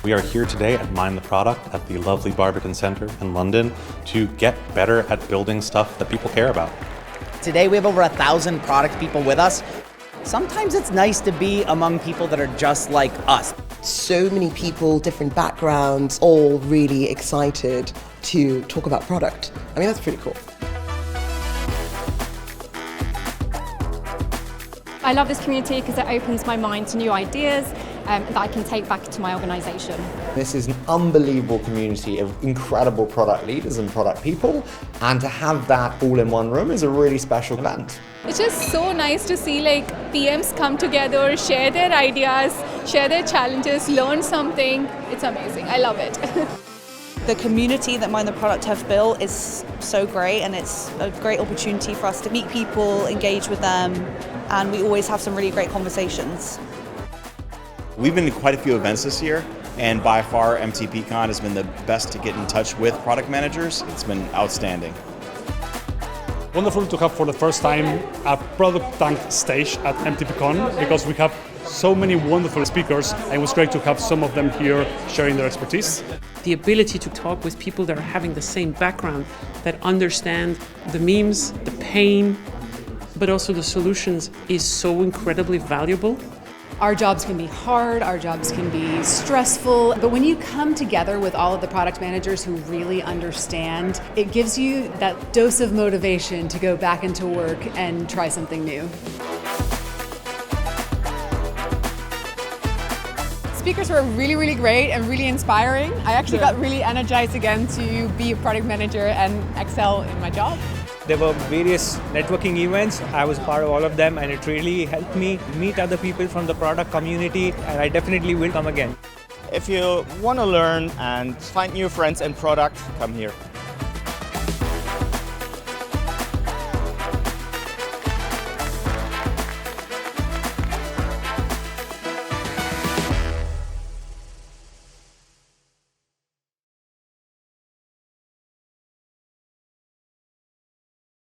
We are here today at Mind the Product at the lovely Barbican Centre in London to get better at building stuff that people care about. Today we have over 1,000 product people with us. Sometimes it's nice to be among people that are just like us. So many people, different backgrounds, all really excited to talk about product. I mean, that's pretty cool. I love this community because it opens my mind to new ideas that I can take back to my organisation. This is an unbelievable community of incredible product leaders and product people, and to have that all in one room is a really special event. It's just so nice to see PMs come together, share their ideas, share their challenges, learn something. It's amazing. I love it. The community that Mind the Product have built is so great, and it's a great opportunity for us to meet people, engage with them, and we always have some really great conversations. We've been to quite a few events this year, and by far MTPCon has been the best to get in touch with product managers. It's been outstanding. Wonderful to have for the first time a product tank stage at MTPCon, because we have so many wonderful speakers, and it was great to have some of them here sharing their expertise. The ability to talk with people that are having the same background, that understand the memes, the pain, but also the solutions is so incredibly valuable. Our jobs can be hard, our jobs can be stressful, but when you come together with all of the product managers who really understand, it gives you that dose of motivation to go back into work and try something new. Speakers were really, really great and really inspiring. I actually got really energized again to be a product manager and excel in my job. There were various networking events. I was part of all of them, and it really helped me meet other people from the product community, and I definitely will come again. If you want to learn and find new friends in product, come here.